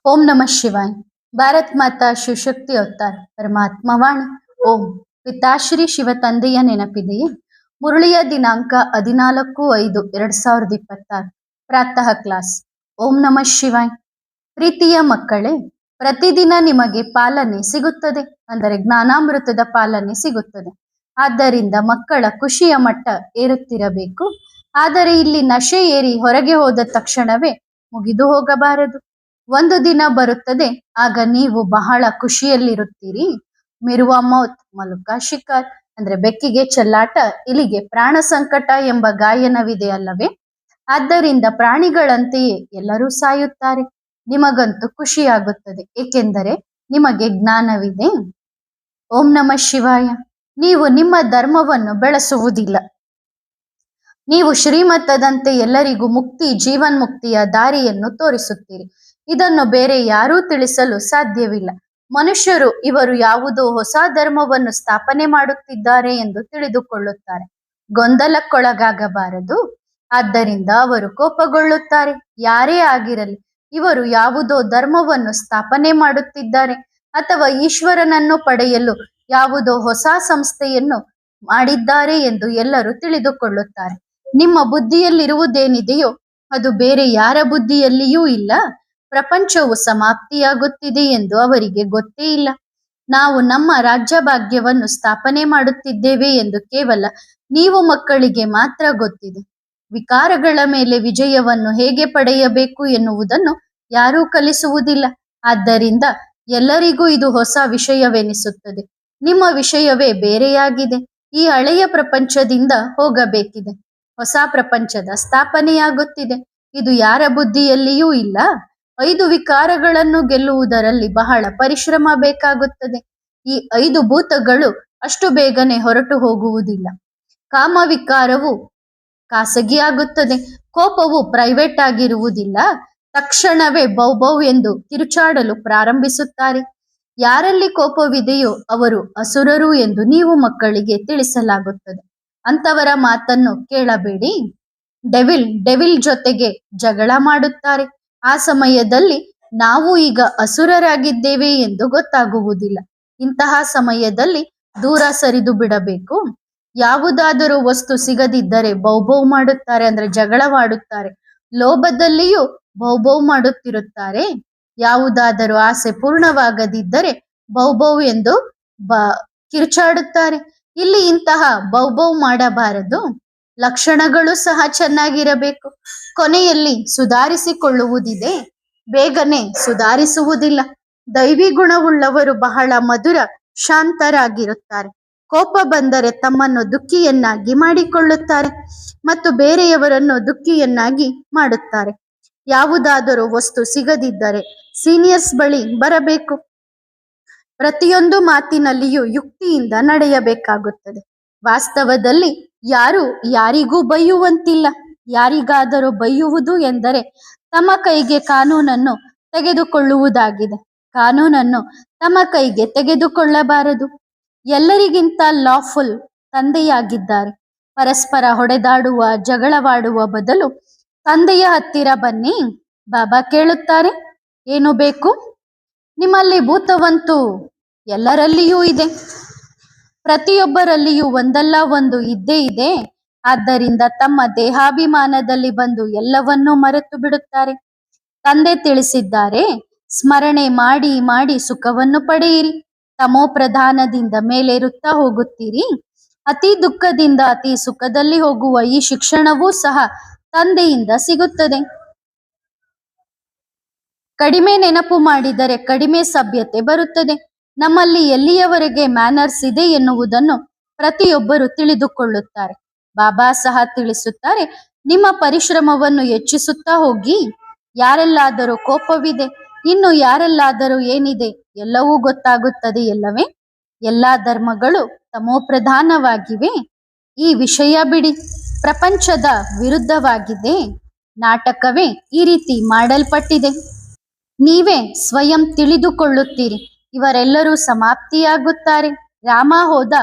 ओम नमः शिवाय। ಭಾರತ್ ಮಾತಾ ಶಿವಶಕ್ತಿ ಅವತಾರ ಪರಮಾತ್ಮ ವಾಣಿ. ಓಂ. ಪಿತಾಶ್ರೀ ಶಿವ ತಂದೆಯ ನೆನಪಿದೆಯೇ? ಮುರಳಿಯ ದಿನಾಂಕ 14/5/2026. ಪ್ರಾತಃ ಕ್ಲಾಸ್. ಓಂ ನಮಃ ಶಿವಾಯ್. ಪ್ರೀತಿಯ ಮಕ್ಕಳೇ, ಪ್ರತಿದಿನ ನಿಮಗೆ ಪಾಲನೆ ಸಿಗುತ್ತದೆ, ಅಂದರೆ ಜ್ಞಾನಾಮೃತದ ಪಾಲನೆ ಸಿಗುತ್ತದೆ. ಆದ್ದರಿಂದ ಮಕ್ಕಳ ಖುಷಿಯ ಮಟ್ಟ ಏರುತ್ತಿರಬೇಕು. ಆದರೆ ಇಲ್ಲಿ ನಶೆ ಏರಿ ಹೊರಗೆ ಹೋದ ತಕ್ಷಣವೇ ಮುಗಿದು ಹೋಗಬಾರದು. ಒಂದು ದಿನ ಬರುತ್ತದೆ, ಆಗ ನೀವು ಬಹಳ ಖುಷಿಯಲ್ಲಿರುತ್ತೀರಿ. ಮಿರುವ ಮೌತ್ ಮಲುಕಾ ಶಿಕಾರ್, ಅಂದ್ರೆ ಬೆಕ್ಕಿಗೆ ಚೆಲ್ಲಾಟ, ಇಲಿಗೆ ಪ್ರಾಣ ಸಂಕಟ ಎಂಬ ಗಾಯನವಿದೆ ಅಲ್ಲವೇ? ಆದ್ದರಿಂದ ಪ್ರಾಣಿಗಳಂತೆಯೇ ಎಲ್ಲರೂ ಸಾಯುತ್ತಾರೆ. ನಿಮಗಂತೂ ಖುಷಿಯಾಗುತ್ತದೆ, ಏಕೆಂದರೆ ನಿಮಗೆ ಜ್ಞಾನವಿದೆ. ಓಂ ನಮಃ ಶಿವಾಯ. ನೀವು ನಿಮ್ಮ ಧರ್ಮವನ್ನು ಬೆಳೆಸುವುದಿಲ್ಲ. ನೀವು ಶ್ರೀಮತದಂತೆ ಎಲ್ಲರಿಗೂ ಮುಕ್ತಿ, ಜೀವನ್ಮುಕ್ತಿಯ ದಾರಿಯನ್ನು ತೋರಿಸುತ್ತೀರಿ. ಇದನ್ನು ಬೇರೆ ಯಾರೂ ತಿಳಿಸಲು ಸಾಧ್ಯವಿಲ್ಲ. ಮನುಷ್ಯರು ಇವರು ಯಾವುದೋ ಹೊಸ ಧರ್ಮವನ್ನು ಸ್ಥಾಪನೆ ಮಾಡುತ್ತಿದ್ದಾರೆ ಎಂದು ತಿಳಿದುಕೊಳ್ಳುತ್ತಾರೆ. ಗೊಂದಲಕ್ಕೊಳಗಾಗಬಾರದು. ಆದ್ದರಿಂದ ಅವರು ಕೋಪಗೊಳ್ಳುತ್ತಾರೆ. ಯಾರೇ ಆಗಿರಲಿ, ಇವರು ಯಾವುದೋ ಧರ್ಮವನ್ನು ಸ್ಥಾಪನೆ ಮಾಡುತ್ತಿದ್ದಾರೆ ಅಥವಾ ಈಶ್ವರನನ್ನು ಪಡೆಯಲು ಯಾವುದೋ ಹೊಸ ಸಂಸ್ಥೆಯನ್ನು ಮಾಡಿದ್ದಾರೆ ಎಂದು ಎಲ್ಲರೂ ತಿಳಿದುಕೊಳ್ಳುತ್ತಾರೆ. ನಿಮ್ಮ ಬುದ್ಧಿಯಲ್ಲಿರುವುದೇನಿದೆಯೋ ಅದು ಬೇರೆ ಯಾರ ಬುದ್ಧಿಯಲ್ಲಿಯೂ ಇಲ್ಲ. ಪ್ರಪಂಚವು ಸಮಾಪ್ತಿಯಾಗುತ್ತಿದೆ ಎಂದು ಅವರಿಗೆ ಗೊತ್ತೇ ಇಲ್ಲ. ನಾವು ನಮ್ಮ ರಾಜ್ಯಭಾಗ್ಯವನ್ನು ಸ್ಥಾಪನೆ ಮಾಡುತ್ತಿದ್ದೇವೆ ಎಂದು ಕೇವಲ ನೀವು ಮಕ್ಕಳಿಗೆ ಮಾತ್ರ ಗೊತ್ತಿದೆ. ವಿಕಾರಗಳ ಮೇಲೆ ವಿಜಯವನ್ನು ಹೇಗೆ ಪಡೆಯಬೇಕು ಎನ್ನುವುದನ್ನು ಯಾರೂ ಕಲಿಸುವುದಿಲ್ಲ. ಆದ್ದರಿಂದ ಎಲ್ಲರಿಗೂ ಇದು ಹೊಸ ವಿಷಯವೆನಿಸುತ್ತದೆ. ನಿಮ್ಮ ವಿಷಯವೇ ಬೇರೆಯಾಗಿದೆ. ಈ ಹಳೆಯ ಪ್ರಪಂಚದಿಂದ ಹೋಗಬೇಕಿದೆ. ಹೊಸ ಪ್ರಪಂಚದ ಸ್ಥಾಪನೆಯಾಗುತ್ತಿದೆ. ಇದು ಯಾರ ಬುದ್ಧಿಯಲ್ಲಿಯೂ ಇಲ್ಲ. 5 ವಿಕಾರಗಳನ್ನು ಗೆಲ್ಲುವುದರಲ್ಲಿ ಬಹಳ ಪರಿಶ್ರಮ ಬೇಕಾಗುತ್ತದೆ. ಈ 5 ಭೂತಗಳು ಅಷ್ಟು ಬೇಗನೆ ಹೊರಟು ಹೋಗುವುದಿಲ್ಲ. ಕಾಮ ವಿಕಾರವು ಖಾಸಗಿಯಾಗುತ್ತದೆ. ಕೋಪವು ಪ್ರೈವೇಟ್ ಆಗಿರುವುದಿಲ್ಲ. ತಕ್ಷಣವೇ ಬೌ ಎಂದು ಕಿರುಚಾಡಲು ಪ್ರಾರಂಭಿಸುತ್ತಾರೆ. ಯಾರಲ್ಲಿ ಕೋಪವಿದೆಯೋ ಅವರು ಅಸುರರು ಎಂದು ನೀವು ಮಕ್ಕಳಿಗೆ ತಿಳಿಸಲಾಗುತ್ತದೆ. ಅಂತವರ ಮಾತನ್ನು ಕೇಳಬೇಡಿ. ಡೆವಿಲ್ ಜೊತೆಗೆ ಜಗಳ ಮಾಡುತ್ತಾರೆ. ಆ ಸಮಯದಲ್ಲಿ ನಾವು ಈಗ ಅಸುರರಾಗಿದ್ದೇವೆ ಎಂದು ಗೊತ್ತಾಗುವುದಿಲ್ಲ. ಇಂತಹ ಸಮಯದಲ್ಲಿ ದೂರ ಸರಿದು ಬಿಡಬೇಕು. ಯಾವುದಾದರೂ ವಸ್ತು ಸಿಗದಿದ್ದರೆ ಬೌ ಮಾಡುತ್ತಾರೆ, ಅಂದ್ರೆ ಜಗಳವಾಡುತ್ತಾರೆ. ಲೋಭದಲ್ಲಿಯೂ ಬೌ ಮಾಡುತ್ತಿರುತ್ತಾರೆ. ಯಾವುದಾದರೂ ಆಸೆ ಪೂರ್ಣವಾಗದಿದ್ದರೆ ಬೌ ಎಂದು ಕಿರುಚಾಡುತ್ತಾರೆ. ಇಲ್ಲಿ ಇಂತಹ ಬೌ ಮಾಡಬಾರದು. ಲಕ್ಷಣಗಳು ಸಹ ಚೆನ್ನಾಗಿರಬೇಕು. ಕೊನೆಯಲ್ಲಿ ಸುಧಾರಿಸಿಕೊಳ್ಳುವುದಿದೆ, ಬೇಗನೆ ಸುಧಾರಿಸುವುದಿಲ್ಲ. ದೈವಿ ಗುಣವುಳ್ಳವರು ಬಹಳ ಮಧುರ, ಶಾಂತರಾಗಿರುತ್ತಾರೆ. ಕೋಪ ಬಂದರೆ ತಮ್ಮನ್ನು ದುಃಖಿಯನ್ನಾಗಿ ಮಾಡಿಕೊಳ್ಳುತ್ತಾರೆ ಮತ್ತು ಬೇರೆಯವರನ್ನು ದುಃಖಿಯನ್ನಾಗಿ ಮಾಡುತ್ತಾರೆ. ಯಾವುದಾದರೂ ವಸ್ತು ಸಿಗದಿದ್ದರೆ ಸೀನಿಯರ್ಸ್ ಬಳಿ ಬರಬೇಕು. ಪ್ರತಿಯೊಂದು ಮಾತಿನಲ್ಲಿಯೂ ಯುಕ್ತಿಯಿಂದ ನಡೆಯಬೇಕಾಗುತ್ತದೆ. ವಾಸ್ತವದಲ್ಲಿ ಯಾರು ಯಾರಿಗೂ ಬೈಯುವಂತಿಲ್ಲ. ಯಾರಿಗಾದರೂ ಬೈಯುವುದು ಎಂದರೆ ತಮ್ಮ ಕೈಗೆ ಕಾನೂನನ್ನು ತೆಗೆದುಕೊಳ್ಳುವುದಾಗಿದೆ. ಕಾನೂನನ್ನು ತಮ್ಮ ಕೈಗೆ ತೆಗೆದುಕೊಳ್ಳಬಾರದು. ಎಲ್ಲರಿಗಿಂತ ಲಾಫುಲ್ ತಂದೆಯಾಗಿದ್ದಾರೆ. ಪರಸ್ಪರ ಹೊಡೆದಾಡುವ, ಜಗಳವಾಡುವ ಬದಲು ತಂದೆಯ ಹತ್ತಿರ ಬನ್ನಿ. ಬಾಬಾ ಕೇಳುತ್ತಾರೆ, ಏನು ಬೇಕು? ನಿಮ್ಮಲ್ಲಿ ಭೂತವಂತೂ ಎಲ್ಲರಲ್ಲಿಯೂ ಇದೆ. ಪ್ರತಿಯೊಬ್ಬರಲ್ಲಿಯೂ ಒಂದಲ್ಲ ಒಂದು ಇದ್ದೇ ಇದೆ. ಆದ್ದರಿಂದ ತಮ್ಮ ದೇಹಾಭಿಮಾನದಲ್ಲಿ ಬಂದು ಎಲ್ಲವನ್ನೂ ಮರೆತು ಬಿಡುತ್ತಾರೆ. ತಂದೆ ತಿಳಿಸಿದ್ದಾರೆ, ಸ್ಮರಣೆ ಮಾಡಿ ಮಾಡಿ ಸುಖವನ್ನು ಪಡೆಯಿರಿ. ತಮೋ ಪ್ರಧಾನದಿಂದ ಮೇಲೇರುತ್ತಾ ಹೋಗುತ್ತೀರಿ. ಅತಿ ದುಃಖದಿಂದ ಅತಿ ಸುಖದಲ್ಲಿ ಹೋಗುವ ಈ ಶಿಕ್ಷಣವೂ ಸಹ ತಂದೆಯಿಂದ ಸಿಗುತ್ತದೆ. ಕಡಿಮೆ ನೆನಪು ಮಾಡಿದರೆ ಕಡಿಮೆ ಸಭ್ಯತೆ ಬರುತ್ತದೆ. ನಮ್ಮಲ್ಲಿ ಎಲ್ಲಿಯವರೆಗೆ ಮ್ಯಾನರ್ಸ್ ಇದೆ ಎನ್ನುವುದನ್ನು ಪ್ರತಿಯೊಬ್ಬರು ತಿಳಿದುಕೊಳ್ಳುತ್ತಾರೆ. ಬಾಬಾ ಸಹ ತಿಳಿಸುತ್ತಾರೆ, ನಿಮ್ಮ ಪರಿಶ್ರಮವನ್ನು ಹೆಚ್ಚಿಸುತ್ತಾ ಹೋಗಿ. ಯಾರೆಲ್ಲಾದರೂ ಕೋಪವಿದೆ, ಇನ್ನು ಯಾರೆಲ್ಲಾದರೂ ಏನಿದೆ, ಎಲ್ಲವೂ ಗೊತ್ತಾಗುತ್ತದೆ ಎಲ್ಲವೇ? ಎಲ್ಲಾ ಧರ್ಮಗಳು ತಮೋಪ್ರಧಾನವಾಗಿವೆ. ಈ ವಿಷಯ ಬಿಡಿ. ಪ್ರಪಂಚದ ವಿರುದ್ಧವಾಗಿದೆ. ನಾಟಕವೇ ಈ ರೀತಿ ಮಾಡಲ್ಪಟ್ಟಿದೆ. ನೀವೇ ಸ್ವಯಂ ತಿಳಿದುಕೊಳ್ಳುತ್ತೀರಿ. ಇವರೆಲ್ಲರೂ ಸಮಾಪ್ತಿಯಾಗುತ್ತಾರೆ. ರಾಮ ಹೋದ,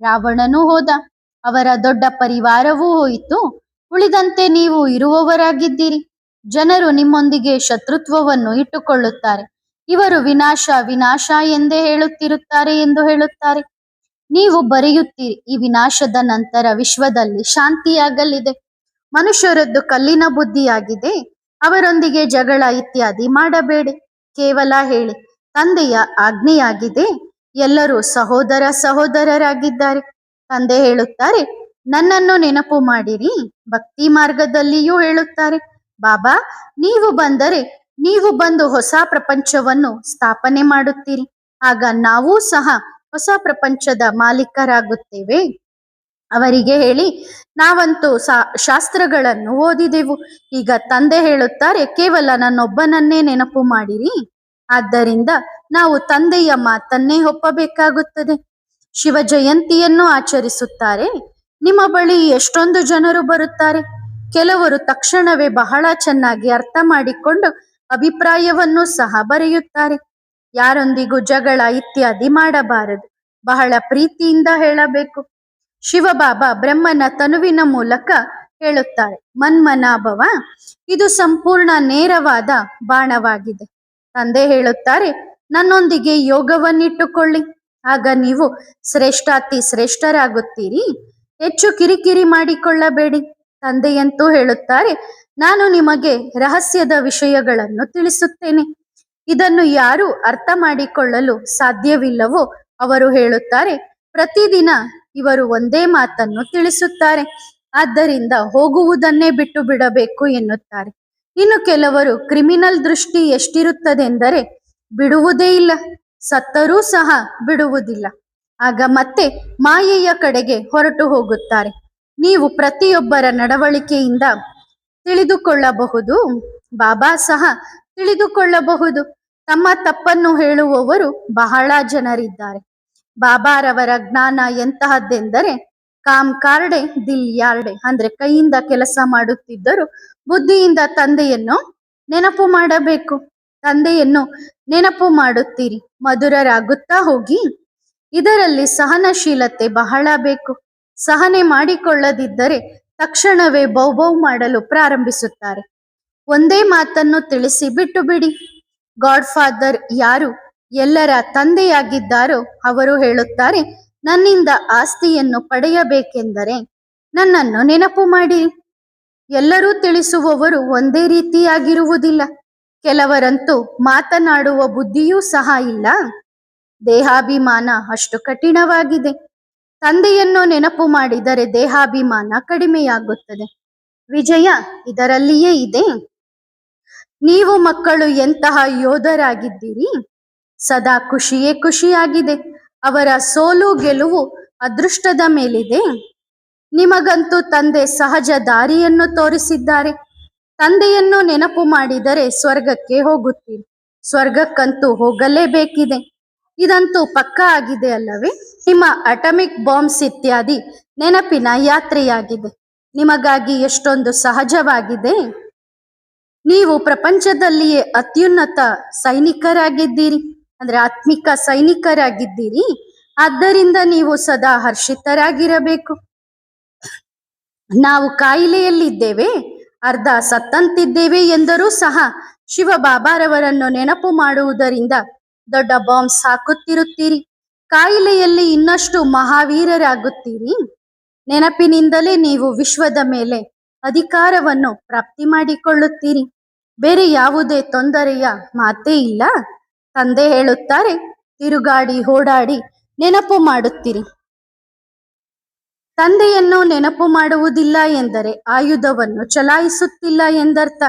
ರಾವಣನೂ ಹೋದ, ಅವರ ದೊಡ್ಡ ಪರಿವಾರವೂ ಹೋಯಿತು. ಉಳಿದಂತೆ ನೀವು ಇರುವವರಾಗಿದ್ದೀರಿ. ಜನರು ನಿಮ್ಮೊಂದಿಗೆ ಶತ್ರುತ್ವವನ್ನು ಇಟ್ಟುಕೊಳ್ಳುತ್ತಾರೆ. ಇವರು ವಿನಾಶ ವಿನಾಶ ಎಂದೇ ಹೇಳುತ್ತಿರುತ್ತಾರೆ ಎಂದು ಹೇಳುತ್ತಾರೆ. ನೀವು ಬರೆಯುತ್ತೀರಿ, ಈ ವಿನಾಶದ ನಂತರ ವಿಶ್ವದಲ್ಲಿ ಶಾಂತಿಯಾಗಲಿದೆ. ಮನುಷ್ಯರದ್ದು ಕಲ್ಲಿನ ಬುದ್ಧಿಯಾಗಿದೆ, ಅವರೊಂದಿಗೆ ಜಗಳ ಇತ್ಯಾದಿ ಮಾಡಬೇಡಿ. ಕೇವಲ ಹೇಳಿ, ತಂದೆಯ ಆಜ್ಞೆಯಾಗಿದೆ, ಎಲ್ಲರೂ ಸಹೋದರ ಸಹೋದರರಾಗಿದ್ದಾರೆ. ತಂದೆ ಹೇಳುತ್ತಾರೆ, ನನ್ನನ್ನು ನೆನಪು ಮಾಡಿರಿ. ಭಕ್ತಿ ಮಾರ್ಗದಲ್ಲಿಯೂ ಹೇಳುತ್ತಾರೆ, ಬಾಬಾ ನೀವು ಬಂದು ಹೊಸ ಪ್ರಪಂಚವನ್ನು ಸ್ಥಾಪನೆ ಮಾಡುತ್ತೀರಿ. ಆಗ ನಾವೂ ಸಹ ಹೊಸ ಪ್ರಪಂಚದ ಮಾಲೀಕರಾಗುತ್ತೇವೆ. ಅವರಿಗೆ ಹೇಳಿ, ನಾವಂತೂ ಶಾಸ್ತ್ರಗಳನ್ನು ಓದಿದೆವು. ಈಗ ತಂದೆ ಹೇಳುತ್ತಾರೆ, ಕೇವಲ ನನ್ನೊಬ್ಬನನ್ನೇ ನೆನಪು ಮಾಡಿರಿ. ಆದ್ದರಿಂದ ನಾವು ತಂದೆಯ ಮಾತನ್ನೇ ಒಪ್ಪಬೇಕಾಗುತ್ತದೆ. ಶಿವ ಜಯಂತಿಯನ್ನು ಆಚರಿಸುತ್ತಾರೆ. ನಿಮ್ಮ ಬಳಿ ಎಷ್ಟೊಂದು ಜನರು ಬರುತ್ತಾರೆ. ಕೆಲವರು ತಕ್ಷಣವೇ ಬಹಳ ಚೆನ್ನಾಗಿ ಅರ್ಥ ಮಾಡಿಕೊಂಡು ಅಭಿಪ್ರಾಯವನ್ನು ಸಹ ಬರೆಯುತ್ತಾರೆ. ಯಾರೊಂದಿಗೂ ಜಗಳ ಇತ್ಯಾದಿ ಮಾಡಬಾರದು, ಬಹಳ ಪ್ರೀತಿಯಿಂದ ಹೇಳಬೇಕು. ಶಿವಬಾಬಾ ಬ್ರಹ್ಮನ ತನುವಿನ ಮೂಲಕ ಹೇಳುತ್ತಾರೆ, ಮನ್ಮನಾಭವ, ಇದು ಸಂಪೂರ್ಣ ನೇರವಾದ ಬಾಣವಾಗಿದೆ. ತಂದೆ ಹೇಳುತ್ತಾರೆ, ನನ್ನೊಂದಿಗೆ ಯೋಗವನ್ನಿಟ್ಟುಕೊಳ್ಳಿ, ಆಗ ನೀವು ಶ್ರೇಷ್ಠಾತಿ ಶ್ರೇಷ್ಠರಾಗುತ್ತೀರಿ. ಹೆಚ್ಚು ಕಿರಿಕಿರಿ ಮಾಡಿಕೊಳ್ಳಬೇಡಿ. ತಂದೆಯಂತೂ ಹೇಳುತ್ತಾರೆ, ನಾನು ನಿಮಗೆ ರಹಸ್ಯದ ವಿಷಯಗಳನ್ನು ತಿಳಿಸುತ್ತೇನೆ. ಇದನ್ನು ಯಾರು ಅರ್ಥ ಮಾಡಿಕೊಳ್ಳಲು ಸಾಧ್ಯವಿಲ್ಲವೋ ಅವರು ಹೇಳುತ್ತಾರೆ, ಪ್ರತಿದಿನ ಇವರು ಒಂದೇ ಮಾತನ್ನು ತಿಳಿಸುತ್ತಾರೆ, ಆದ್ದರಿಂದ ಹೋಗುವುದನ್ನೇ ಬಿಟ್ಟು ಬಿಡಬೇಕು ಎನ್ನುತ್ತಾರೆ. ಇನ್ನು ಕೆಲವರು ಕ್ರಿಮಿನಲ್ ದೃಷ್ಟಿ ಎಷ್ಟಿರುತ್ತದೆಂದರೆ ಬಿಡುವುದೇ ಇಲ್ಲ, ಸತ್ತರೂ ಸಹ ಬಿಡುವುದಿಲ್ಲ. ಆಗ ಮತ್ತೆ ಮಾಯೆಯ ಕಡೆಗೆ ಹೊರಟು ಹೋಗುತ್ತಾರೆ. ನೀವು ಪ್ರತಿಯೊಬ್ಬರ ನಡವಳಿಕೆಯಿಂದ ತಿಳಿದುಕೊಳ್ಳಬಹುದು, ಬಾಬಾ ಸಹ ತಿಳಿದುಕೊಳ್ಳಬಹುದು. ತಮ್ಮ ತಪ್ಪನ್ನು ಹೇಳುವವರು ಬಹಳ ಜನರಿದ್ದಾರೆ. ಬಾಬಾರವರ ಜ್ಞಾನ ಎಂತಹದ್ದೆಂದರೆ ಕಾಮ್ ಕಾರ್ಡೆ ದಿಲ್ ಯಾರ್ಡೆ, ಅಂದ್ರೆ ಕೈಯಿಂದ ಕೆಲಸ ಮಾಡುತ್ತಿದ್ದರು, ಬುದ್ಧಿಯಿಂದ ತಂದೆಯನ್ನು ನೆನಪು ಮಾಡಬೇಕು. ತಂದೆಯನ್ನು ನೆನಪು ಮಾಡುತ್ತೀರಿ, ಮಧುರರಾಗುತ್ತಾ ಹೋಗಿ. ಇದರಲ್ಲಿ ಸಹನಶೀಲತೆ ಬಹಳ ಬೇಕು. ಸಹನೆ ಮಾಡಿಕೊಳ್ಳದಿದ್ದರೆ ತಕ್ಷಣವೇ ಬೌಬೌ ಮಾಡಲು ಪ್ರಾರಂಭಿಸುತ್ತಾರೆ. ಒಂದೇ ಮಾತನ್ನು ತಿಳಿಸಿ ಬಿಟ್ಟು ಬಿಡಿ. ಗಾಡ್ ಫಾದರ್ ಯಾರು ಎಲ್ಲರ ತಂದೆಯಾಗಿದ್ದಾರೋ ಅವರು ಹೇಳುತ್ತಾರೆ, ನನ್ನಿಂದ ಆಸ್ತಿಯನ್ನು ಪಡೆಯಬೇಕೆಂದರೆ ನನ್ನನ್ನು ನೆನಪು ಮಾಡಿ. ಎಲ್ಲರೂ ತಿಳಿಸುವವರು ಒಂದೇ ರೀತಿಯಾಗಿರುವುದಿಲ್ಲ. ಕೆಲವರಂತೂ ಮಾತನಾಡುವ ಬುದ್ಧಿಯೂ ಸಹ ಇಲ್ಲ. ದೇಹಾಭಿಮಾನ ಅಷ್ಟು ಕಠಿಣವಾಗಿದೆ. ತಂದೆಯನ್ನು ನೆನಪು ಮಾಡಿದರೆ ದೇಹಾಭಿಮಾನ ಕಡಿಮೆಯಾಗುತ್ತದೆ. ವಿಜಯ ಇದರಲ್ಲಿಯೇ ಇದೆ. ನೀವು ಮಕ್ಕಳು ಎಂತಹ ಯೋಧರಾಗಿದ್ದೀರಿ. ಸದಾ ಖುಷಿಯೇ ಖುಷಿಯಾಗಿದೆ. ಅವರ ಸೋಲು ಗೆಲುವು ಅದೃಷ್ಟದ ಮೇಲಿದೆ. ನಿಮಗಂತೂ ತಂದೆ ಸಹಜ ದಾರಿಯನ್ನು ತೋರಿಸಿದ್ದಾರೆ. ತಂದೆಯನ್ನು ನೆನಪು ಮಾಡಿದರೆ ಸ್ವರ್ಗಕ್ಕೆ ಹೋಗುತ್ತೀರಿ. ಸ್ವರ್ಗಕ್ಕಂತೂ ಹೋಗಲೇಬೇಕಿದೆ. ಇದಂತೂ ಪಕ್ಕಾ ಆಗಿದೆ ಅಲ್ಲವೇ? ನಿಮ್ಮ ಅಟಮಿಕ್ ಬಾಂಬ್ಸ್ ಇತ್ಯಾದಿ ನೆನಪಿನ ಯಾತ್ರೆಯಾಗಿದೆ. ನಿಮಗಾಗಿ ಎಷ್ಟೊಂದು ಸಹಜವಾಗಿದೆ. ನೀವು ಪ್ರಪಂಚದಲ್ಲಿಯೇ ಅತ್ಯುನ್ನತ ಸೈನಿಕರಾಗಿದ್ದೀರಿ, ಅಂದ್ರೆ ಆತ್ಮಿಕ ಸೈನಿಕರಾಗಿದ್ದೀರಿ. ಆದ್ದರಿಂದ ನೀವು ಸದಾ ಹರ್ಷಿತರಾಗಿರಬೇಕು. ನಾವು ಕಾಯಿಲೆಯಲ್ಲಿದ್ದೇವೆ, ಅರ್ಧ ಸತ್ತಂತಿದ್ದೇವೆ ಎಂದರೂ ಸಹ ಶಿವ ಬಾಬಾರವರನ್ನು ನೆನಪು ಮಾಡುವುದರಿಂದ ದೊಡ್ಡ ಬಾಂಬ್ಸ್ ಹಾಕುತ್ತಿರುತ್ತೀರಿ. ಕಾಯಿಲೆಯಲ್ಲಿ ಇನ್ನಷ್ಟು ಮಹಾವೀರರಾಗುತ್ತೀರಿ. ನೆನಪಿನಿಂದಲೇ ನೀವು ವಿಶ್ವದ ಮೇಲೆ ಅಧಿಕಾರವನ್ನು ಪ್ರಾಪ್ತಿ ಮಾಡಿಕೊಳ್ಳುತ್ತೀರಿ. ಬೇರೆ ಯಾವುದೇ ತೊಂದರೆಯ ಮಾತೇ ಇಲ್ಲ. ತಂದೆ ಹೇಳುತ್ತಾರೆ, ತಿರುಗಾಡಿ ಓಡಾಡಿ ನೆನಪು ಮಾಡುತ್ತೀರಿ. ತಂದೆಯನ್ನು ನೆನಪು ಮಾಡುವುದಿಲ್ಲ ಎಂದರೆ ಆಯುಧವನ್ನು ಚಲಾಯಿಸುತ್ತಿಲ್ಲ ಎಂದರ್ಥ.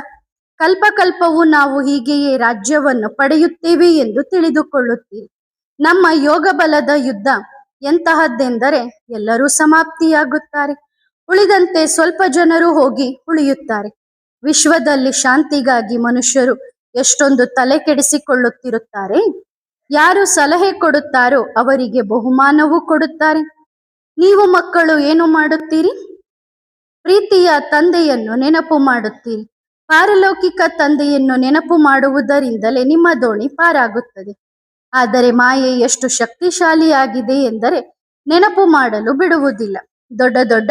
ಕಲ್ಪಕಲ್ಪವು ನಾವು ಹೀಗೆಯೇ ರಾಜ್ಯವನ್ನು ಪಡೆಯುತ್ತೇವೆ ಎಂದು ತಿಳಿದುಕೊಳ್ಳುತ್ತೀರಿ. ನಮ್ಮ ಯೋಗ ಬಲದ ಯುದ್ಧ ಎಂತಹದ್ದೆಂದರೆ ಎಲ್ಲರೂ ಸಮಾಪ್ತಿಯಾಗುತ್ತಾರೆ, ಉಳಿದಂತೆ ಸ್ವಲ್ಪ ಜನರು ಹೋಗಿ ಉಳಿಯುತ್ತಾರೆ. ವಿಶ್ವದಲ್ಲಿ ಶಾಂತಿಗಾಗಿ ಮನುಷ್ಯರು ಎಷ್ಟೊಂದು ತಲೆ ಕೆಡಿಸಿಕೊಳ್ಳುತ್ತಿರುತ್ತಾರೆ. ಯಾರು ಸಲಹೆ ಕೊಡುತ್ತಾರೋ ಅವರಿಗೆ ಬಹುಮಾನವೂ ಕೊಡುತ್ತಾರೆ. ನೀವು ಮಕ್ಕಳು ಏನು ಮಾಡುತ್ತೀರಿ? ಪ್ರೀತಿಯ ತಂದೆಯನ್ನು ನೆನಪು ಮಾಡುತ್ತೀರಿ. ಪಾರಲೌಕಿಕ ತಂದೆಯನ್ನು ನೆನಪು ಮಾಡುವುದರಿಂದಲೇ ನಿಮ್ಮ ದೋಣಿ ಪಾರಾಗುತ್ತದೆ. ಆದರೆ ಮಾಯೆ ಎಷ್ಟು ಶಕ್ತಿಶಾಲಿಯಾಗಿದೆ ಎಂದರೆ ನೆನಪು ಮಾಡಲು ಬಿಡುವುದಿಲ್ಲ. ದೊಡ್ಡ ದೊಡ್ಡ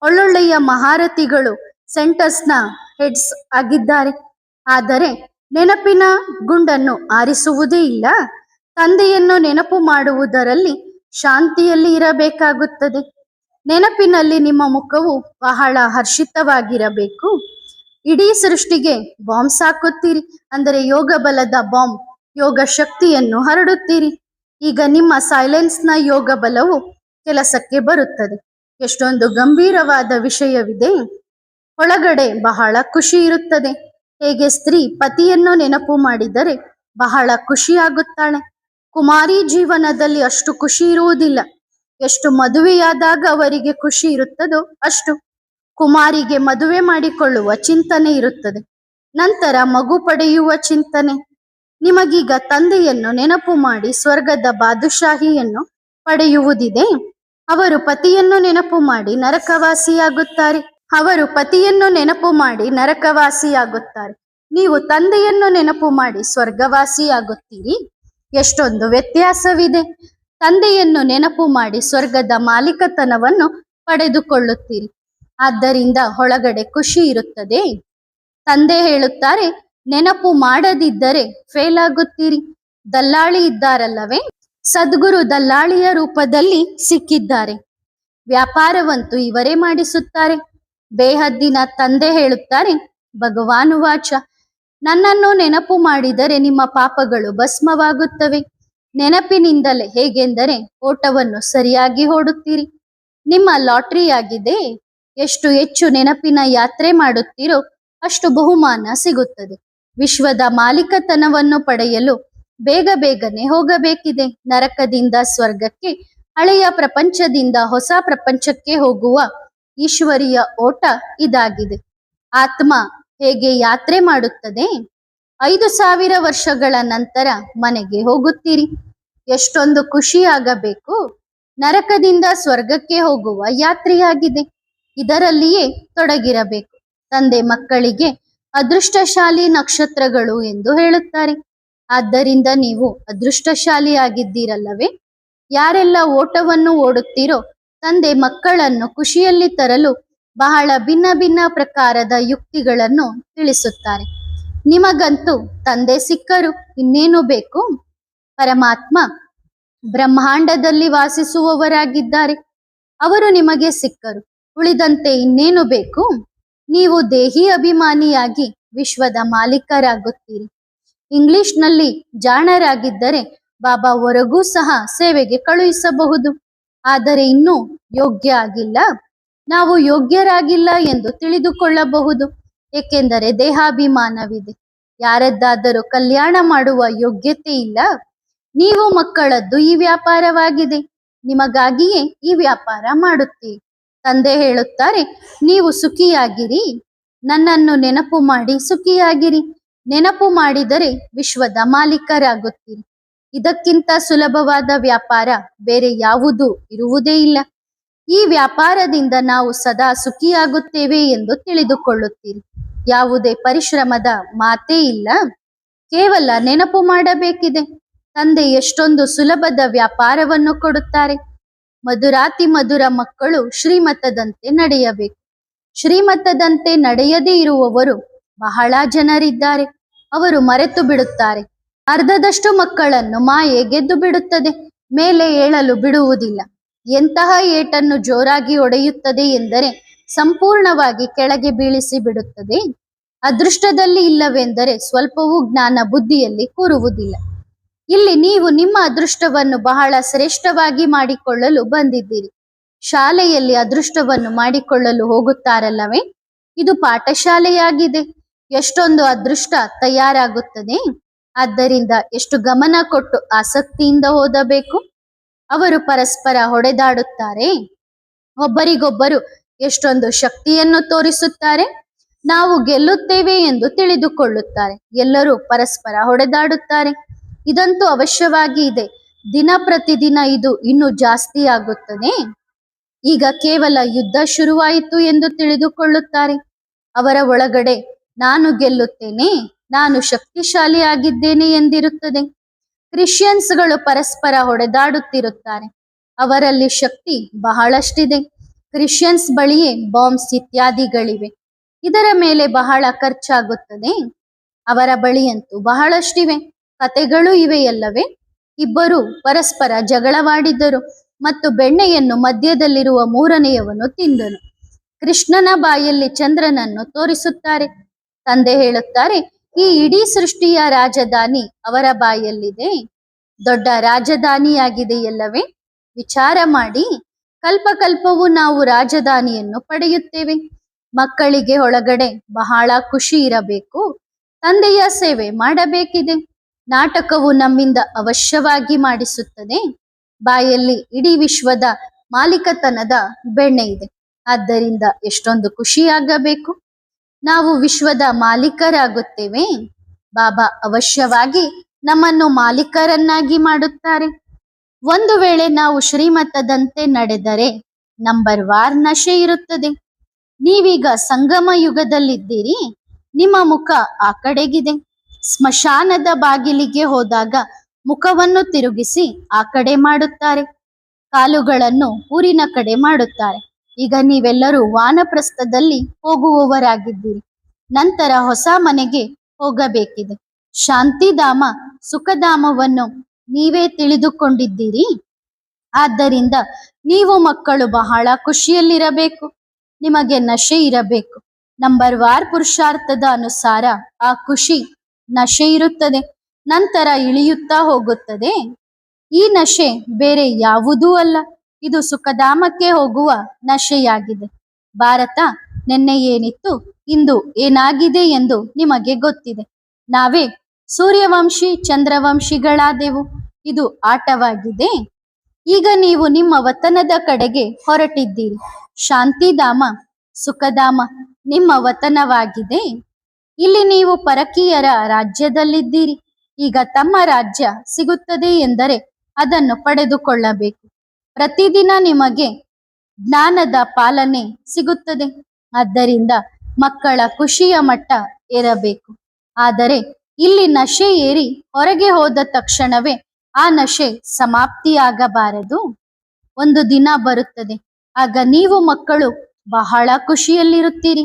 ಒಳ್ಳೊಳ್ಳೆಯ ಮಹಾರಥಿಗಳು ಸೆಂಟರ್ಸ್ನ ಹೆಡ್ಸ್ ಆಗಿದ್ದಾರೆ. ಆದರೆ ನೆನಪಿನ ಗುಂಡನ್ನು ಆರಿಸುವುದೇ ಇಲ್ಲ. ತಂದೆಯನ್ನು ನೆನಪು ಮಾಡುವುದರಲ್ಲಿ ಶಾಂತಿಯಲ್ಲಿ ಇರಬೇಕಾಗುತ್ತದೆ. ನೆನಪಿನಲ್ಲಿ ನಿಮ್ಮ ಮುಖವು ಬಹಳ ಹರ್ಷಿತವಾಗಿರಬೇಕು. ಇಡೀ ಸೃಷ್ಟಿಗೆ ಬಾಂಬ್ ಹಾಕುತ್ತೀರಿ, ಅಂದರೆ ಯೋಗ ಬಲದ ಬಾಂಬ್, ಯೋಗ ಶಕ್ತಿಯನ್ನು ಹರಡುತ್ತೀರಿ. ಈಗ ನಿಮ್ಮ ಸೈಲೆನ್ಸ್ನ ಯೋಗ ಬಲವು ಕೆಲಸಕ್ಕೆ ಬರುತ್ತದೆ. ಎಷ್ಟೊಂದು ಗಂಭೀರವಾದ ವಿಷಯವಿದೆ. ಒಳಗಡೆ ಬಹಳ ಖುಷಿ ಇರುತ್ತದೆ. ಹೇಗೆ ಸ್ತ್ರೀ ಪತಿಯನ್ನು ನೆನಪು ಮಾಡಿದರೆ ಬಹಳ ಖುಷಿಯಾಗುತ್ತಾಳೆ. ಕುಮಾರಿ ಜೀವನದಲ್ಲಿ ಅಷ್ಟು ಖುಷಿ ಇರುವುದಿಲ್ಲ. ಎಷ್ಟು ಮದುವೆಯಾದಾಗ ಅವರಿಗೆ ಖುಷಿ ಇರುತ್ತದೋ ಅಷ್ಟು ಕುಮಾರಿಗೆ ಮದುವೆ ಮಾಡಿಕೊಳ್ಳುವ ಚಿಂತನೆ ಇರುತ್ತದೆ. ನಂತರ ಮಗು ಪಡೆಯುವ ಚಿಂತನೆ. ನಿಮಗೀಗ ತಂದೆಯನ್ನು ನೆನಪು ಮಾಡಿ ಸ್ವರ್ಗದ ಬಾದುಷಾಹಿಯನ್ನು ಪಡೆಯುವುದಿದೆ. ಅವರು ಪತಿಯನ್ನು ನೆನಪು ಮಾಡಿ ನರಕವಾಸಿಯಾಗುತ್ತಾರೆ. ನೀವು ತಂದೆಯನ್ನು ನೆನಪು ಮಾಡಿ ಸ್ವರ್ಗವಾಸಿಯಾಗುತ್ತೀರಿ. ಎಷ್ಟೊಂದು ವ್ಯತ್ಯಾಸವಿದೆ. ತಂದೆಯನ್ನು ನೆನಪು ಮಾಡಿ ಸ್ವರ್ಗದ ಮಾಲೀಕತನವನ್ನು ಪಡೆದುಕೊಳ್ಳುತ್ತೀರಿ. ಆದ್ದರಿಂದ ಒಳಗಡೆ ಖುಷಿ ಇರುತ್ತದೆ. ತಂದೆ ಹೇಳುತ್ತಾರೆ, ನೆನಪು ಮಾಡದಿದ್ದರೆ ಫೇಲ್ ಆಗುತ್ತೀರಿ. ದಲ್ಲಾಳಿ ಇದ್ದಾರಲ್ಲವೇ, ಸದ್ಗುರು ದಲ್ಲಾಳಿಯ ರೂಪದಲ್ಲಿ ಸಿಕ್ಕಿದ್ದಾರೆ. ವ್ಯಾಪಾರವಂತೂ ಇವರೇ ಮಾಡಿಸುತ್ತಾರೆ. ಬೇಹದ್ದಿನ ತಂದೆ ಹೇಳುತ್ತಾರೆ, ಭಗವಾನುವಾಚ, ನನ್ನನ್ನು ನೆನಪು ಮಾಡಿದರೆ ನಿಮ್ಮ ಪಾಪಗಳು ಭಸ್ಮವಾಗುತ್ತವೆ. ನೆನಪಿನಿಂದಲೇ. ಹೇಗೆಂದರೆ ಓಟವನ್ನು ಸರಿಯಾಗಿ ಓಡುತ್ತೀರಿ. ನಿಮ್ಮ ಲಾಟರಿ ಆಗಿದೆ. ಎಷ್ಟು ಹೆಚ್ಚು ನೆನಪಿನ ಯಾತ್ರೆ ಮಾಡುತ್ತೀರೋ ಅಷ್ಟು ಬಹುಮಾನ ಸಿಗುತ್ತದೆ. ವಿಶ್ವದ ಮಾಲೀಕತನವನ್ನು ಪಡೆಯಲು ಬೇಗ ಬೇಗನೆ ಹೋಗಬೇಕಿದೆ. ನರಕದಿಂದ ಸ್ವರ್ಗಕ್ಕೆ, ಹಳೆಯ ಪ್ರಪಂಚದಿಂದ ಹೊಸ ಪ್ರಪಂಚಕ್ಕೆ ಹೋಗುವ ಈಶ್ವರಿಯ ಓಟ ಇದಾಗಿದೆ. ಆತ್ಮ ಹೇಗೆ ಯಾತ್ರೆ ಮಾಡುತ್ತದೆ? 5,000 ವರ್ಷಗಳ ನಂತರ ಮನೆಗೆ ಹೋಗುತ್ತೀರಿ. ಎಷ್ಟೊಂದು ಖುಷಿಯಾಗಬೇಕು. ನರಕದಿಂದ ಸ್ವರ್ಗಕ್ಕೆ ಹೋಗುವ ಯಾತ್ರೆಯಾಗಿದೆ. ಇದರಲ್ಲಿಯೇ ತೊಡಗಿರಬೇಕು. ತಂದೆ ಮಕ್ಕಳಿಗೆ ಅದೃಷ್ಟಶಾಲಿ ನಕ್ಷತ್ರಗಳು ಎಂದು ಹೇಳುತ್ತಾರೆ. ಆದ್ದರಿಂದ ನೀವು ಅದೃಷ್ಟಶಾಲಿಯಾಗಿದ್ದೀರಲ್ಲವೇ. ಯಾರೆಲ್ಲ ಓಟವನ್ನು ಓಡುತ್ತೀರೋ ತಂದೆ ಮಕ್ಕಳನ್ನು ಖುಷಿಯಲ್ಲಿ ತರಲು ಬಹಳ ಭಿನ್ನ ಭಿನ್ನ ಪ್ರಕಾರದ ಯುಕ್ತಿಗಳನ್ನು ತಿಳಿಸುತ್ತಾರೆ. ನಿಮಗಂತೂ ತಂದೆ ಸಿಕ್ಕರು, ಇನ್ನೇನು ಬೇಕು? ಪರಮಾತ್ಮ ಬ್ರಹ್ಮಾಂಡದಲ್ಲಿ ವಾಸಿಸುವವರಾಗಿದ್ದಾರೆ. ಅವರು ನಿಮಗೆ ಸಿಕ್ಕರು, ಉಳಿದಂತೆ ಇನ್ನೇನು ಬೇಕು? ನೀವು ದೇಹಿ ಅಭಿಮಾನಿಯಾಗಿ ವಿಶ್ವದ ಮಾಲೀಕರಾಗುತ್ತೀರಿ. ಇಂಗ್ಲಿಷ್ನಲ್ಲಿ ಜಾಣರಾಗಿದ್ದರೆ ಬಾಬಾ ಹೊರಗೂ ಸಹ ಸೇವೆಗೆ ಕಳುಹಿಸಬಹುದು. ಆದರೆ ಇನ್ನೂ ಯೋಗ್ಯ ಆಗಿಲ್ಲ. ನಾವು ಯೋಗ್ಯರಾಗಿಲ್ಲ ಎಂದು ತಿಳಿದುಕೊಳ್ಳಬಹುದು. ಏಕೆಂದರೆ ದೇಹಾಭಿಮಾನವಿದೆ. ಯಾರದ್ದಾದರೂ ಕಲ್ಯಾಣ ಮಾಡುವ ಯೋಗ್ಯತೆ ಇಲ್ಲ. ನೀವು ಮಕ್ಕಳದ್ದು ಈ ವ್ಯಾಪಾರವಾಗಿದೆ. ನಿಮಗಾಗಿಯೇ ಈ ವ್ಯಾಪಾರ ಮಾಡುತ್ತೀರಿ. ತಂದೆ ಹೇಳುತ್ತಾರೆ, ನೀವು ಸುಖಿಯಾಗಿರಿ. ನನ್ನನ್ನು ನೆನಪು ಮಾಡಿ ಸುಖಿಯಾಗಿರಿ. ನೆನಪು ಮಾಡಿದರೆ ವಿಶ್ವದ ಮಾಲೀಕರಾಗುತ್ತೀರಿ. ಇದಕ್ಕಿಂತ ಸುಲಭವಾದ ವ್ಯಾಪಾರ ಬೇರೆ ಯಾವುದೂ ಇರುವುದೇ ಇಲ್ಲ. ಈ ವ್ಯಾಪಾರದಿಂದ ನಾವು ಸದಾ ಸುಖಿಯಾಗುತ್ತೇವೆ ಎಂದು ತಿಳಿದುಕೊಳ್ಳುತ್ತೀರಿ. ಯಾವುದೇ ಪರಿಶ್ರಮದ ಮಾತೇ ಇಲ್ಲ. ಕೇವಲ ನೆನಪು ಮಾಡಬೇಕಿದೆ. ತಂದೆ ಎಷ್ಟೊಂದು ಸುಲಭದ ವ್ಯಾಪಾರವನ್ನು ಕೊಡುತ್ತಾರೆ. ಮಧುರಾತಿ ಮಧುರ ಮಕ್ಕಳು ಶ್ರೀಮತದಂತೆ ನಡೆಯಬೇಕು. ಶ್ರೀಮತದಂತೆ ನಡೆಯದೇ ಇರುವವರು ಬಹಳ ಜನರಿದ್ದಾರೆ. ಅವರು ಮರೆತು ಬಿಡುತ್ತಾರೆ. ಅರ್ಧದಷ್ಟು ಮಕ್ಕಳನ್ನು ಮಾಯೆ ಗೆದ್ದು ಬಿಡುತ್ತದೆ. ಮೇಲೆ ಏಳಲು ಬಿಡುವುದಿಲ್ಲ. ಎಂತಹ ಏಟನ್ನು ಜೋರಾಗಿ ಹೊಡೆಯುತ್ತದೆ ಎಂದರೆ ಸಂಪೂರ್ಣವಾಗಿ ಕೆಳಗೆ ಬೀಳಿಸಿ ಬಿಡುತ್ತದೆ. ಅದೃಷ್ಟದಲ್ಲಿ ಇಲ್ಲವೆಂದರೆ ಸ್ವಲ್ಪವೂ ಜ್ಞಾನ ಬುದ್ಧಿಯಲ್ಲಿ ಕೂರುವುದಿಲ್ಲ. ಇಲ್ಲಿ ನೀವು ನಿಮ್ಮ ಅದೃಷ್ಟವನ್ನು ಬಹಳ ಶ್ರೇಷ್ಠವಾಗಿ ಮಾಡಿಕೊಳ್ಳಲು ಬಂದಿದ್ದೀರಿ. ಶಾಲೆಯಲ್ಲಿ ಅದೃಷ್ಟವನ್ನು ಮಾಡಿಕೊಳ್ಳಲು ಹೋಗುತ್ತಾರಲ್ಲವೇ, ಇದು ಪಾಠಶಾಲೆಯಾಗಿದೆ. ಎಷ್ಟೊಂದು ಅದೃಷ್ಟ ತಯಾರಾಗುತ್ತದೆ. ಆದ್ದರಿಂದ ಎಷ್ಟು ಗಮನ ಕೊಟ್ಟು ಆಸಕ್ತಿಯಿಂದ ಓದಬೇಕು. ಅವರು ಪರಸ್ಪರ ಹೊಡೆದಾಡುತ್ತಾರೆ. ಒಬ್ಬರಿಗೊಬ್ಬರು ಎಷ್ಟೊಂದು ಶಕ್ತಿಯನ್ನು ತೋರಿಸುತ್ತಾರೆ. ನಾವು ಗೆಲ್ಲುತ್ತೇವೆ ಎಂದು ತಿಳಿದುಕೊಳ್ಳುತ್ತಾರೆ. ಎಲ್ಲರೂ ಪರಸ್ಪರ ಹೊಡೆದಾಡುತ್ತಾರೆ. ಇದಂತೂ ಅವಶ್ಯವಾಗಿ ಇದೆ. ದಿನ ಪ್ರತಿದಿನ ಇದು ಇನ್ನೂ ಜಾಸ್ತಿ ಆಗುತ್ತದೆ. ಈಗ ಕೇವಲ ಯುದ್ಧ ಶುರುವಾಯಿತು ಎಂದು ತಿಳಿದುಕೊಳ್ಳುತ್ತಾರೆ. ಅವರ ಒಳಗಡೆ ನಾನು ಗೆಲ್ಲುತ್ತೇನೆ, ನಾನು ಶಕ್ತಿಶಾಲಿ ಆಗಿದ್ದೇನೆ ಎಂದಿರುತ್ತದೆ. ಕ್ರಿಶ್ಚಿಯನ್ಸ್ಗಳು ಪರಸ್ಪರ ಹೊಡೆದಾಡುತ್ತಿರುತ್ತಾರೆ. ಅವರಲ್ಲಿ ಶಕ್ತಿ ಬಹಳಷ್ಟಿದೆ. ಕ್ರಿಶ್ಚಿಯನ್ಸ್ ಬಳಿಯೇ ಬಾಂಬ್ಸ್ ಇತ್ಯಾದಿಗಳಿವೆ. ಇದರ ಮೇಲೆ ಬಹಳ ಖರ್ಚಾಗುತ್ತದೆ. ಅವರ ಬಳಿಯಂತೂ ಬಹಳಷ್ಟಿವೆ, ಕತೆಗಳು ಇವೆಯಲ್ಲವೇ. ಇಬ್ಬರು ಪರಸ್ಪರ ಜಗಳವಾಡಿದ್ದರು ಮತ್ತು ಬೆಣ್ಣೆಯನ್ನು ಮಧ್ಯದಲ್ಲಿರುವ ಮೂರನೆಯವನು ತಿಂದನು. ಕೃಷ್ಣನ ಬಾಯಲ್ಲಿ ಚಂದ್ರನನ್ನು ತೋರಿಸುತ್ತಾರೆ. ತಂದೆ ಹೇಳುತ್ತಾರೆ, ಈ ಇಡೀ ಸೃಷ್ಟಿಯ ರಾಜಧಾನಿ ಅವರ ಬಾಯಲ್ಲಿದೆ. ದೊಡ್ಡ ರಾಜಧಾನಿಯಾಗಿದೆಯಲ್ಲವೇ. ವಿಚಾರ ಮಾಡಿ, ಕಲ್ಪಕಲ್ಪವೂ ನಾವು ರಾಜಧಾನಿಯನ್ನು ಪಡೆಯುತ್ತೇವೆ. ಮಕ್ಕಳಿಗೆ ಒಳಗಡೆ ಬಹಳ ಖುಷಿ ಇರಬೇಕು. ತಂದೆಯ ಸೇವೆ ಮಾಡಬೇಕಿದೆ. ನಾಟಕವು ನಮ್ಮಿಂದ ಅವಶ್ಯವಾಗಿ ಮಾಡಿಸುತ್ತದೆ. ಬಾಯಲ್ಲಿ ಇಡೀ ವಿಶ್ವದ ಮಾಲೀಕತನದ ಬೆಣ್ಣೆ ಇದೆ. ಆದ್ದರಿಂದ ಎಷ್ಟೊಂದು ಖುಷಿಯಾಗಬೇಕು. ನಾವು ವಿಶ್ವದ ಮಾಲೀಕರಾಗುತ್ತೇವೆ. ಬಾಬಾ ಅವಶ್ಯವಾಗಿ ನಮ್ಮನ್ನು ಮಾಲೀಕರನ್ನಾಗಿ ಮಾಡುತ್ತಾರೆ. ಒಂದು ವೇಳೆ ನಾವು ಶ್ರೀಮತದಂತೆ ನಡೆದರೆ ನಂಬರ್ ವಾರ್ ನಶೆ ಇರುತ್ತದೆ. ನೀವೀಗ ಸಂಗಮ ಯುಗದಲ್ಲಿದ್ದೀರಿ. ನಿಮ್ಮ ಮುಖ ಆ ಕಡೆಗಿದೆ. ಸ್ಮಶಾನದ ಬಾಗಿಲಿಗೆ ಹೋದಾಗ ಮುಖವನ್ನು ತಿರುಗಿಸಿ ಆ ಕಡೆ ಮಾಡುತ್ತಾರೆ, ಕಾಲುಗಳನ್ನು ಊರಿನ ಕಡೆ ಮಾಡುತ್ತಾರೆ. ಈಗ ನೀವೆಲ್ಲರೂ ವಾನಪ್ರಸ್ಥದಲ್ಲಿ ಹೋಗುವವರಾಗಿದ್ದೀರಿ. ನಂತರ ಹೊಸ ಮನೆಗೆ ಹೋಗಬೇಕಿದೆ. ಶಾಂತಿಧಾಮ, ಸುಖಧಾಮವನ್ನು ನೀವೇ ತಿಳಿದುಕೊಂಡಿದ್ದೀರಿ. ಆದ್ದರಿಂದ ನೀವು ಮಕ್ಕಳು ಬಹಳ ಖುಷಿಯಲ್ಲಿರಬೇಕು. ನಿಮಗೆ ನಶೆ ಇರಬೇಕು. ನಂಬರ್ ವಾರ್ ಪುರುಷಾರ್ಥದ ಅನುಸಾರ ಆ ಖುಷಿ ನಶೆ ಇರುತ್ತದೆ, ನಂತರ ಇಳಿಯುತ್ತಾ ಹೋಗುತ್ತದೆ. ಈ ನಶೆ ಬೇರೆ ಯಾವುದೂ ಅಲ್ಲ, ಇದು ಸುಖಧಾಮಕ್ಕೆ ಹೋಗುವ ನಶೆಯಾಗಿದೆ. ಭಾರತ ನಿನ್ನೆ ಏನಿತ್ತು, ಇಂದು ಏನಾಗಿದೆ ಎಂದು ನಿಮಗೆ ಗೊತ್ತಿದೆ. ನಾವೇ ಸೂರ್ಯವಂಶಿ ಚಂದ್ರವಂಶಿಗಳಾದೆವು. ಇದು ಆಟವಾಗಿದೆ. ಈಗ ನೀವು ನಿಮ್ಮ ವತನದ ಕಡೆಗೆ ಹೊರಟಿದ್ದೀರಿ. ಶಾಂತಿಧಾಮ, ಸುಖಧಾಮ ನಿಮ್ಮ ವತನವಾಗಿದೆ. ಇಲ್ಲಿ ನೀವು ಪರಕೀಯರ ರಾಜ್ಯದಲ್ಲಿದ್ದೀರಿ. ಈಗ ತಮ್ಮ ರಾಜ್ಯ ಸಿಗುತ್ತದೆ ಎಂದರೆ ಅದನ್ನು ಪಡೆದುಕೊಳ್ಳಬೇಕು. ಪ್ರತಿದಿನ ನಿಮಗೆ ಜ್ಞಾನದ ಪಾಲನೆ ಸಿಗುತ್ತದೆ. ಆದ್ದರಿಂದ ಮಕ್ಕಳ ಖುಷಿಯ ಮಟ್ಟ ಏರಬೇಕು. ಆದರೆ ಇಲ್ಲಿ ನಶೆ ಏರಿ ಹೊರಗೆ ಹೋದ ತಕ್ಷಣವೇ ಆ ನಶೆ ಸಮಾಪ್ತಿಯಾಗಬಾರದು. ಒಂದು ದಿನ ಬರುತ್ತದೆ, ಆಗ ನೀವು ಮಕ್ಕಳು ಬಹಳ ಖುಷಿಯಲ್ಲಿರುತ್ತೀರಿ.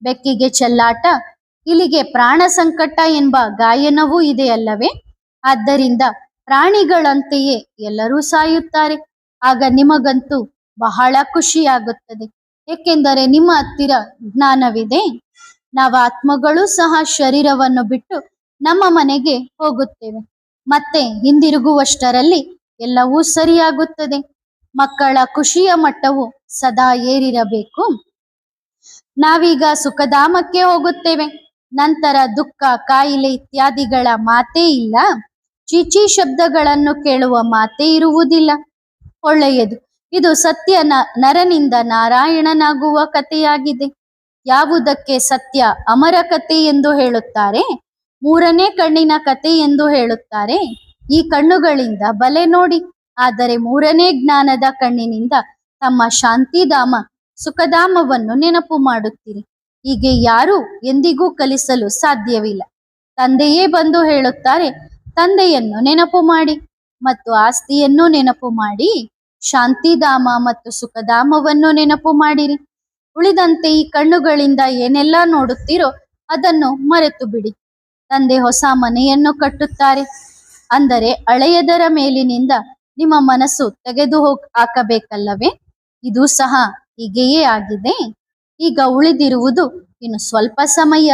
ಬೆಕ್ಕಿಗೆ ಚೆಲ್ಲಾಟ, ಇಲಿಗೆ ಪ್ರಾಣ ಸಂಕಟ ಎಂಬ ಗಾಯನವೂ ಇದೆಯಲ್ಲವೇ. ಆದ್ದರಿಂದ ಪ್ರಾಣಿಗಳಂತೆಯೇ ಎಲ್ಲರೂ ಸಾಯುತ್ತಾರೆ. ಆಗ ನಿಮಗಂತೂ ಬಹಳ ಖುಷಿಯಾಗುತ್ತದೆ, ಏಕೆಂದರೆ ನಿಮ್ಮ ಹತ್ತಿರ ಜ್ಞಾನವಿದೆ. ನಾವು ಆತ್ಮಗಳು ಸಹ ಶರೀರವನ್ನು ಬಿಟ್ಟು ನಮ್ಮ ಮನೆಗೆ ಹೋಗುತ್ತೇವೆ. ಮತ್ತೆ ಹಿಂದಿರುಗುವಷ್ಟರಲ್ಲಿ ಎಲ್ಲವೂ ಸರಿಯಾಗುತ್ತದೆ. ಮಕ್ಕಳ ಖುಷಿಯ ಮಟ್ಟವು ಸದಾ ಏರಿರಬೇಕು. ನಾವೀಗ ಸುಖಧಾಮಕ್ಕೆ ಹೋಗುತ್ತೇವೆ. ನಂತರ ದುಃಖ, ಕಾಯಿಲೆ ಇತ್ಯಾದಿಗಳ ಮಾತೇ ಇಲ್ಲ. ಚೀಚಿ ಶಬ್ದಗಳನ್ನು ಕೇಳುವ ಮಾತೇ ಇರುವುದಿಲ್ಲ. ಒಳ್ಳೆಯದು. ಇದು ಸತ್ಯ ನರನಿಂದ ನಾರಾಯಣನಾಗುವ ಕಥೆಯಾಗಿದೆ. ಯಾವುದಕ್ಕೆ ಸತ್ಯ ಅಮರ ಕಥೆ ಎಂದು ಹೇಳುತ್ತಾರೆ, ಮೂರನೇ ಕಣ್ಣಿನ ಕಥೆ ಎಂದು ಹೇಳುತ್ತಾರೆ. ಈ ಕಣ್ಣುಗಳಿಂದ ಬಲೆ ನೋಡಿ, ಆದರೆ ಮೂರನೇ ಜ್ಞಾನದ ಕಣ್ಣಿನಿಂದ ತಮ್ಮ ಶಾಂತಿಧಾಮ, ಸುಖಧಾಮವನ್ನು ನೆನಪು ಮಾಡುತ್ತೀರಿ. ಹೀಗೆ ಯಾರೂ ಎಂದಿಗೂ ಕಲಿಸಲು ಸಾಧ್ಯವಿಲ್ಲ. ತಂದೆಯೇ ಬಂದು ಹೇಳುತ್ತಾರೆ, ತಂದೆಯನ್ನು ನೆನಪು ಮಾಡಿ ಮತ್ತು ಆಸ್ತಿಯನ್ನು ನೆನಪು ಮಾಡಿ, ಶಾಂತಿಧಾಮ ಮತ್ತು ಸುಖಧಾಮವನ್ನು ನೆನಪು ಮಾಡಿರಿ. ಉಳಿದಂತೆ ಈ ಕಣ್ಣುಗಳಿಂದ ಏನೆಲ್ಲ ನೋಡುತ್ತೀರೋ ಅದನ್ನು ಮರೆತು ಬಿಡಿ. ತಂದೆ ಹೊಸ ಮನೆಯನ್ನು ಕಟ್ಟುತ್ತಾರೆ, ಅಂದರೆ ಹಳೆಯದರ ಮೇಲಿನಿಂದ ನಿಮ್ಮ ಮನಸ್ಸು ತೆಗೆದು ಹಾಕಬೇಕಲ್ಲವೇ. ಇದು ಸಹ ಹೀಗೆಯೇ ಆಗಿದೆ. ಈಗ ಉಳಿದಿರುವುದು ಇನ್ನು ಸ್ವಲ್ಪ ಸಮಯ.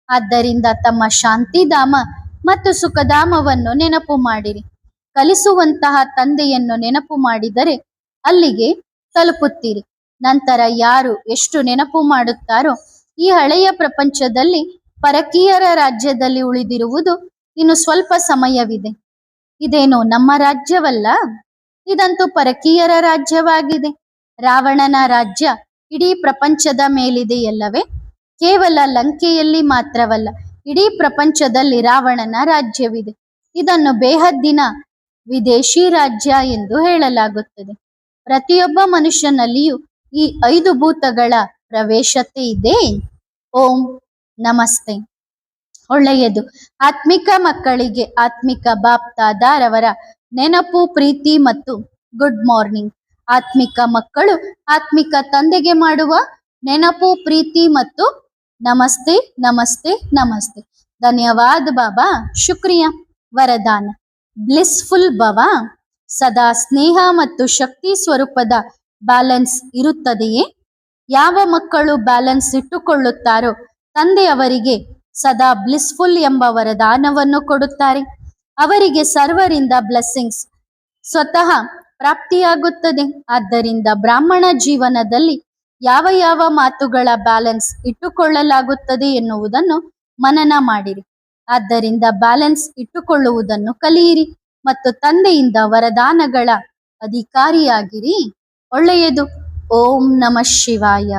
ಆದ್ದರಿಂದ ತಮ್ಮ ಶಾಂತಿಧಾಮ ಮತ್ತು ಸುಖಧಾಮವನ್ನು ನೆನಪು ಮಾಡಿರಿ. ಕಲಿಸುವಂತಹ ತಂದೆಯನ್ನು ನೆನಪು ಮಾಡಿದರೆ ಅಲ್ಲಿಗೆ ತಲುಪುತ್ತೀರಿ. ನಂತರ ಯಾರು ಎಷ್ಟು ನೆನಪು ಮಾಡುತ್ತಾರೋ ಈ ಹಳೆಯ ಪ್ರಪಂಚದಲ್ಲಿ ಪರಕೀಯರ ರಾಜ್ಯದಲ್ಲಿ ಉಳಿದಿರುವುದು ಇನ್ನು ಸ್ವಲ್ಪ ಸಮಯವಿದೆ. ಇದೇನು ನಮ್ಮ ರಾಜ್ಯವಲ್ಲ, ಇದಂತೂ ಪರಕೀಯರ ರಾಜ್ಯವಾಗಿದೆ. ರಾವಣನ ರಾಜ್ಯ ಇಡೀ ಪ್ರಪಂಚದ ಮೇಲಿದೆಯಲ್ಲವೇ. ಕೇವಲ ಲಂಕೆಯಲ್ಲಿ ಮಾತ್ರವಲ್ಲ, ಇಡೀ ಪ್ರಪಂಚದಲ್ಲಿ ರಾವಣನ ರಾಜ್ಯವಿದೆ. ಇದನ್ನು ಬೇಹದ್ದಿನ ವಿದೇಶಿ ರಾಜ್ಯ ಎಂದು ಹೇಳಲಾಗುತ್ತದೆ. ಪ್ರತಿಯೊಬ್ಬ ಮನುಷ್ಯನಲ್ಲಿಯೂ ಈ 5 ಭೂತಗಳ ಪ್ರವೇಶತೆ ಇದೆ. ಓಂ ನಮಸ್ತೆ. ಒಳ್ಳೆಯದು. ಆತ್ಮಿಕ ಮಕ್ಕಳಿಗೆ ಆತ್ಮಿಕ ಬಾಪ್ ದಾದಾರವರ ನೆನಪು, ಪ್ರೀತಿ ಮತ್ತು ಗುಡ್ ಮಾರ್ನಿಂಗ್. ಆತ್ಮಿಕ ಮಕ್ಕಳು ಆತ್ಮಿಕ ತಂದೆಗೆ ಮಾಡುವ ನೆನಪು, ಪ್ರೀತಿ ಮತ್ತು नमस्ते नमस्ते नमस्ते। ಧನ್ಯವಾದ ಬಾಬಾ, ಶುಕ್ರಿಯಾ. ವರದಾನ: ಬ್ಲಿಸ್ಫುಲ್ ಭವ. ಸದಾ ಸ್ನೇಹ ಮತ್ತು ಶಕ್ತಿ ಸ್ವರೂಪದ ಬ್ಯಾಲೆನ್ಸ್ ಇರುತ್ತದೆಯೇ? ಯಾವ ಮಕ್ಕಳು ಬ್ಯಾಲೆನ್ಸ್ ಇಟ್ಟುಕೊಳ್ಳುತ್ತಾರೋ ತಂದೆ ಅವರಿಗೆ ಸದಾ ಬ್ಲಿಸ್ಫುಲ್ ಎಂಬ ವರದಾನವನ್ನು ಕೊಡುತ್ತಾರೆ. ಅವರಿಗೆ ಸರ್ವರಿಂದ ಬ್ಲೆಸ್ಸಿಂಗ್ಸ್ ಸ್ವತಃ ಪ್ರಾಪ್ತಿಯಾಗುತ್ತದೆ. ಆದ್ದರಿಂದ ಬ್ರಾಹ್ಮಣ ಜೀವನದಲ್ಲಿ ಯಾವ ಯಾವ ಮಾತುಗಳ ಬ್ಯಾಲೆನ್ಸ್ ಇಟ್ಟುಕೊಳ್ಳಲಾಗುತ್ತದೆ ಎನ್ನುವುದನ್ನು ಮನನ ಮಾಡಿರಿ. ಆದ್ದರಿಂದ ಬ್ಯಾಲೆನ್ಸ್ ಇಟ್ಟುಕೊಳ್ಳುವುದನ್ನು ಕಲಿಯಿರಿ ಮತ್ತು ತಂದೆಯಿಂದ ವರದಾನಗಳ ಅಧಿಕಾರಿಯಾಗಿರಿ. ಒಳ್ಳೆಯದು. ಓಂ ನಮಃ ಶಿವಾಯ.